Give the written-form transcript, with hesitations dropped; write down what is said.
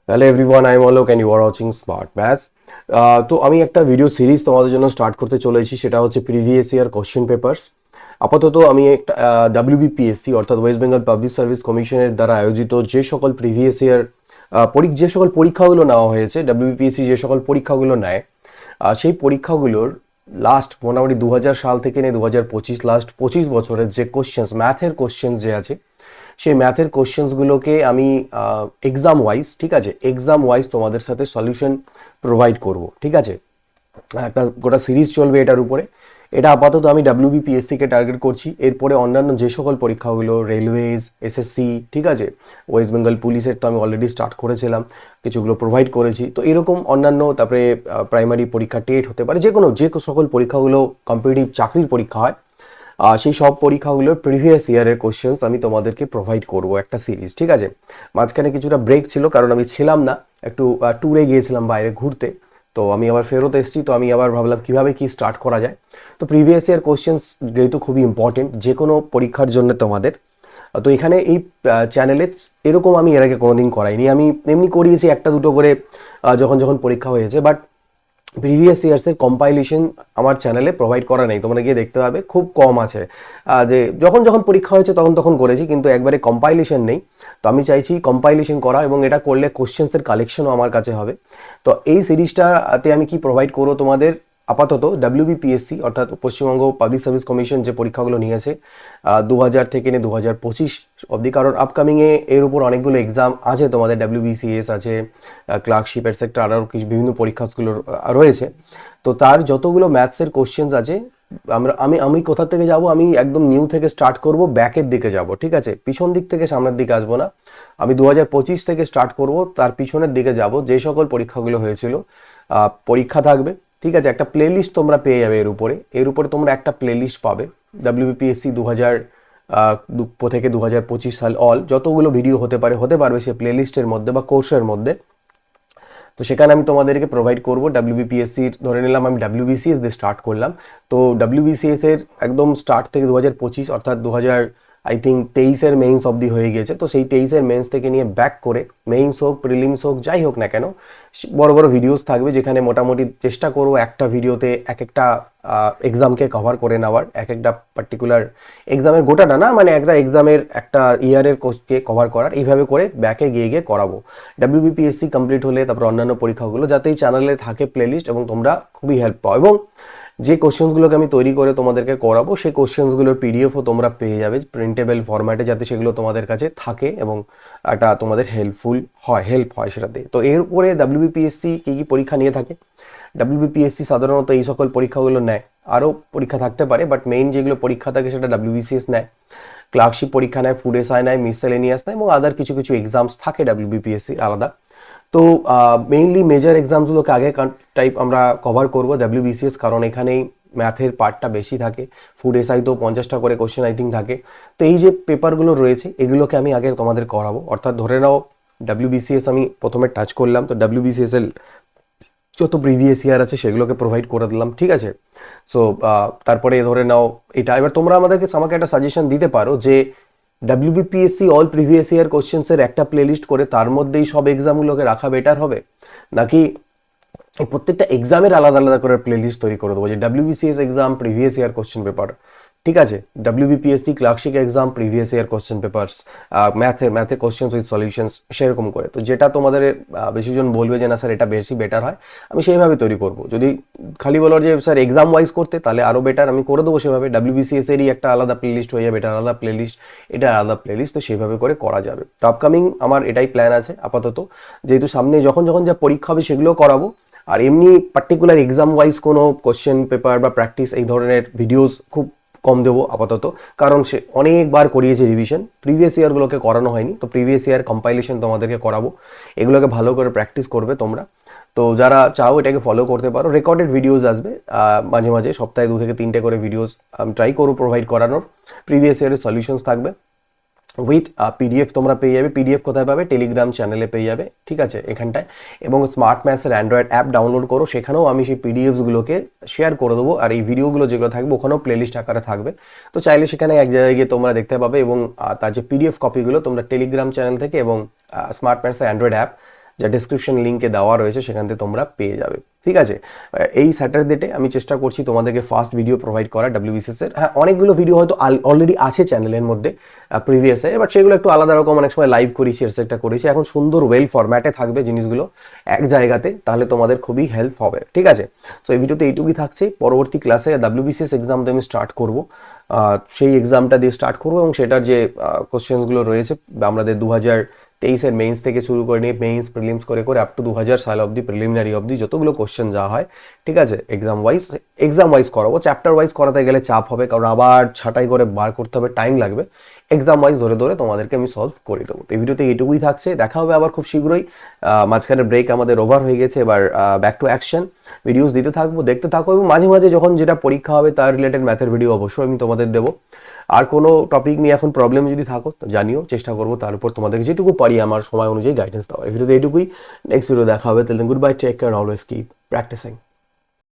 Hello everyone, I am Alok and you are watching smart maths. তো আমি একটা video series তোমাদের জন্য স্টার্ট করতে চলেছি, সেটা হচ্ছে প্রিভিয়াস ইয়ার কোশ্চেন পেপার্স। আপাতত আমি একটা ডাব্লিউবিপিএসসি অর্থাৎ ওয়েস্ট বেঙ্গল পাবলিক সার্ভিস কমিশনের দ্বারা আয়োজিত যে সকল প্রিভিয়াস ইয়ার যে সকল পরীক্ষাগুলো নেওয়া হয়েছে, ডাব্লিউবিপিএসসি যে সকল পরীক্ষাগুলো নেয়, সেই পরীক্ষাগুলোর লাস্ট মোটামুটি 2000 সাল থেকে নিয়ে 2025 লাস্ট 25 বছরের যে কোশ্চেন্স, ম্যাথের কোশ্চেন্স যে আছে, সেই ম্যাথের কোশ্চেন্সগুলোকে আমি এক্সাম ওয়াইজ, ঠিক আছে, এক্সাম ওয়াইজ তোমাদের সাথে সলিউশন প্রোভাইড করব, ঠিক আছে। একটা গোটা সিরিজ চলবে এটার উপরে। এটা আপাতত আমি ডাব্লিউবিপিএসসিকে টার্গেট করছি। এরপরে অন্যান্য যে সকল পরীক্ষাগুলো, রেলওয়েজ, এসএসসি, ঠিক আছে, ওয়েস্ট বেঙ্গল পুলিশের তো আমি অলরেডি স্টার্ট করেছিলাম, কিছুগুলো প্রোভাইড করেছি। তো এরকম অন্যান্য, তারপরে প্রাইমারি পরীক্ষা, টেট হতে পারে, যে সকল পরীক্ষাগুলো কম্পিটিটিভ চাকরির পরীক্ষা হয়, সেই সব পরীক্ষাগুলোর প্রিভিয়াস ইয়ারের কোশ্চেন্স আমি তোমাদেরকে প্রোভাইড করব একটা সিরিজ, ঠিক আছে। মাঝখানে কিছুটা ব্রেক ছিল, কারণ আমি ছিলাম না, একটু ট্যুরে গিয়েছিলাম বাইরে ঘুরতে। তো আমি আবার ফেরত এসেছি, তো আমি আবার ভাবলাম কীভাবে কি স্টার্ট করা যায়। তো প্রিভিয়াস ইয়ার কোশ্চেন্স যেহেতু খুবই ইম্পর্টেন্ট যে কোনো পরীক্ষার জন্য তোমাদের, তো এখানে এই চ্যানেলে এরকম আমি এর আগে কোনোদিন করাইনি। আমি এমনি করিয়েছি একটা দুটো করে যখন যখন পরীক্ষা হয়েছে, বাট প্রিভিয়াস ইয়ার্সের কম্পাইলেশন আমার চ্যানেলে প্রোভাইড করা নেই। তোমরা গিয়ে দেখতে পাবে খুব কম আছে, যে যখন যখন পরীক্ষা হয়েছে তখন তখন করেছি, কিন্তু একবারে কম্পাইলেশন নেই। তো আমি চাইছি কম্পাইলেশন করা, এবং এটা করলে কোশ্চেন্সের কালেকশনও আমার কাছে হবে। তো এই সিরিজটাতে আমি কি প্রোভাইড করবো তোমাদের, আপাতত ডাব্লিউবিপিএসসি অর্থাৎ পশ্চিমবঙ্গ পাবলিক সার্ভিস কমিশন যে পরীক্ষাগুলো নিয়েছে 2000 থেকে নিয়ে 2025 অবধি, কারণ আপকামিংয়ে এর উপর অনেকগুলো এক্সাম আছে তোমাদের, ডাব্লিউবিসিএস আছে, ক্লার্কশিপ এটসেট্রা, আরও কিছু বিভিন্ন পরীক্ষাগুলো রয়েছে। তো তার যতগুলো ম্যাথসের কোশ্চেন্স আছে, আমি কোথা থেকে যাব, আমি একদম নিউ থেকে স্টার্ট করব, ব্যাকের দিকে যাব, ঠিক আছে, পিছন দিক থেকে সামনের দিকে আসবো না। আমি 2025 থেকে স্টার্ট করব, তার পিছনের দিকে যাব, যে সকল পরীক্ষাগুলো হয়েছিল, পরীক্ষা থাকবে, ঠিক আছে। একটা প্লেলিস্ট তোমরা পেয়ে যাবে এর উপরে তোমরা একটা প্লেলিস্ট পাবে, ডাব্লিউবিপিএসসি 2000 থেকে 2025 সাল অল যতগুলো ভিডিও হতে পারবে সেই প্লেলিস্টের মধ্যে বা কোর্সের মধ্যে। তো সেখানে আমি তোমাদেরকে প্রোভাইড করবো। ডাব্লিউবিপিএসসির ধরে নিলাম আমি ডাব্লিউবিসিএস দিয়ে স্টার্ট করলাম, তো ডাব্লিউবিসিএস এর একদম স্টার্ট থেকে 2025 অর্থাৎ 23-এর মেইনস অবধি হয়ে গেছে। তো সেই 23-এর মেইনস থেকে নিয়ে ব্যাক করে মেইনস হোক, প্রিলিমস হোক, যাই হোক না কেন, বড় বড় ভিডিওস থাকবে, যেখানে মোটামুটি চেষ্টা করবো একটা ভিডিওতে এক একটা এক্সামকে কভার করে নেওয়ার, এক একটা পার্টিকুলার এক্সামের গোটাটা না, মানে একটা এক্সামের একটা ইয়ারের কোর্সকে কভার করার, এইভাবে করে ব্যাকে গিয়ে গিয়ে করাবো। ডাব্লিউবিপিএসসি কমপ্লিট হলে তারপর অন্যান্য পরীক্ষাগুলো যাতে এই চ্যানেলে থাকে প্লেলিস্ট, এবং তোমরা খুবই হেল্প পাও। এবং যে কোশ্চেন্সগুলোকে আমি তৈরি করে তোমাদেরকে করাবো, সেই কোশ্চেন্সগুলোর পিডিএফও তোমরা পেয়ে যাবে প্রিন্টেবল ফরম্যাটে, যাতে সেগুলো তোমাদের কাছে থাকে এবং একটা তোমাদের হেল্প হয় সেটাতে। তো এর উপরে ডাব্লিউবিপিএসসি কী কী পরীক্ষা নিয়ে থাকে, ডাব্লিউবিপিএসসি সাধারণত এই সকল পরীক্ষাগুলো নেয়, আরও পরীক্ষা থাকতে পারে, বাট মেইন যেগুলো পরীক্ষা থাকে সেটা ডাব্লিউবিসিএস নেয়। ক্লার্কশিপ পরীক্ষা নেয়, ফুড এসআই নেয়, মিসসেলেনিয়াস নেয়, এবং আদার কিছু কিছু এক্সামস থাকে ডাব্লিউবিপিএসসির আলাদা। তো মেইনলি মেজর এক্সামসগুলোকে আগে আমরা কভার করব ডাব্লিউবিসিএস, কারণ এখানেই ম্যাথের পার্টটা বেশি থাকে। ফুড এসআই তো 50টা করে কোশ্চেন আই থিঙ্ক থাকে। তো এই যে পেপারগুলো রয়েছে এগুলোকে আমি আগে তোমাদের করাবো, অর্থাৎ ধরে নাও ডাব্লিউবিসিএস আমি প্রথমে টাচ করলাম, তো ডাব্লিউবিসিএস এর যত প্রিভিয়াস ইয়ার আছে সেগুলোকে প্রোভাইড করে দিলাম, ঠিক আছে। সো তারপরে ধরে নাও এটা, এবার তোমরা আমাকে একটা সাজেশন দিতে পারো যে ডাব্লিউবিপিএসসি অল প্রিভিয়াস ইয়ার কোশ্চেন্সের একটা প্লেলিস্ট করে তার মধ্যেই সব এক্সামগুলোকে রাখা বেটার হবে, নাকি এই প্রত্যেকটা এক্সামের আলাদা আলাদা করে প্লেলিস্ট তৈরি করে দেবো, যে WBCS exam previous year question paper, ঠিক আছে, WBPSC clerkship exam previous year question papers, ম্যাথে কোশ্চেন্স উইথ সলিউশনস, সেরকম করে। তো যেটা তোমাদের বেশিজন বলবে যে না স্যার এটা বেশি বেটার হয়, আমি সেইভাবে তৈরি করব। যদি খালি বলো যে স্যার এক্সাম ওয়াইজ করতে, তাহলে আরও বেটার, আমি করে দেবো সেভাবে। ডাব্লিউবিসিএস এরই একটা আলাদা প্লেলিস্ট হয়ে যাবে, এটা আলাদা প্লেলিস্ট, এটা আলাদা প্লেলিস্ট, তো সেইভাবে করে করা যাবে। তো আপকামিং আমার এটাই প্ল্যান আছে আপাতত, যেহেতু সামনে যখন যখন যা পরীক্ষা হবে সেগুলোও করাবো। আর এমনি পার্টিকুলার এক্সাম ওয়াইজ কোনো কোশ্চেন পেপার বা প্র্যাকটিস এই ধরনের ভিডিওস খুব কম দেবো আপাতত, কারণ সে অনেকবার করিয়েছে রিভিশন, প্রিভিয়াস ইয়ারগুলোকে করানো হয়নি। তো প্রিভিয়াস ইয়ার কম্পাইলেশন তোমাদেরকে করাবো, এগুলোকে ভালো করে প্র্যাকটিস করবে তোমরা। তো যারা চাও এটাকে ফলো করতে পারো, রেকর্ডেড ভিডিওস আসবে মাঝে মাঝে, সপ্তাহে 2 থেকে 3টে করে ভিডিওস আমি ট্রাই করবো প্রোভাইড করানোর। প্রিভিয়াস ইয়ারের সলিউশনস থাকবে উইথ পিডিএফ, তোমরা পেয়ে যাবে। পিডিএফ কোথায় পাবে? টেলিগ্রাম চ্যানেলে পেয়ে যাবে, ঠিক আছে, এখানটায়। এবং স্মার্ট ম্যাথসের অ্যান্ড্রয়েড অ্যাপ ডাউনলোড করো, সেখানেও আমি সেই পিডিএফসগুলোকে শেয়ার করে দেবো, আর এই ভিডিওগুলো যেগুলো থাকবে ওখানেও প্লেলিস্ট আকারে থাকবে। তো চাইলে সেখানে এক জায়গায় গিয়ে তোমরা দেখতে পাবে, এবং তার যে পিডিএফ কপিগুলো তোমরা টেলিগ্রাম চ্যানেল থেকে এবং স্মার্ট ম্যাথসের অ্যান্ড্রয়েড অ্যাপ যা ডেসক্রিপশন লিঙ্কে দেওয়া রয়েছে সেখান থেকে তোমরা পেয়ে যাবে। ঠিক আছে, এই স্যাটারডেতে আমি চেষ্টা করছি তোমাদেরকে ফার্স্ট ভিডিও প্রোভাইড করা WBCS এর। হ্যাঁ, অনেকগুলো ভিডিও হয়তো অলরেডি আছে চ্যানেলের মধ্যে প্রিভিয়াস এর, বাট সেগুলো একটু আলাদা রকম, অনেক সময় লাইভ করেছি, একটা করেছি। এখন সুন্দর ওয়েল ফরম্যাটে থাকবে জিনিসগুলো এক জায়গাতে, তাহলে তোমাদের খুবই হেল্প হবে। ঠিক আছে, তো এই ভিডিওতে এইটুকুই থাকছে। পরবর্তী ক্লাসে WBCS এক্সামটা আমি স্টার্ট করব, সেই এক্সামটা দিয়ে স্টার্ট করবো এবং সেটার যে কোশ্চেন্সগুলো রয়েছে আমাদের 2023-এর মেইনস থেকে শুরু করে নিয়ে মেইনস প্রিলিমস করে করে আপ টু 2000 সাল অবধি, প্রিলিমিনারি অবধি যতগুলো কোশ্চেন যা হয়, ঠিক আছে, এক্সাম ওয়াইজ করাবো। চ্যাপ্টার ওয়াইজ করাতে গেলে চাপ হবে, কারণ আবার ছাঁটাই করে বার করতে হবে, টাইম লাগবে। এক্সাম ওয়াইজ ধরে ধরে তোমাদেরকে আমি সলভ করে দেবো। তো এই ভিডিওতে এইটুকুই থাকছে, দেখা হবে আবার খুব শীঘ্রই। মাঝখানে ব্রেক আমাদের ওভার হয়ে গেছে, এবার ব্যাক টু অ্যাকশন, ভিডিওস দিতে থাকবো, দেখতে থাকো, এবং মাঝে মাঝে যখন যেটা পরীক্ষা হবে তার রিলেটেড ম্যাথের ভিডিও অবশ্যই আমি তোমাদের দেবো। আর কোনো টপিক নিয়ে এখন প্রবলেম যদি থাকো তো জানিও, চেষ্টা করবো তার উপর তোমাদেরকে যেটুকু পারি আমার সময় অনুযায়ী গাইডেন্স দেওয়া। এই ভিডিওতে এইটুকুই, নেক্সট ভিডিও দেখা হবে। তাহলে good bye, take care, always keep practising.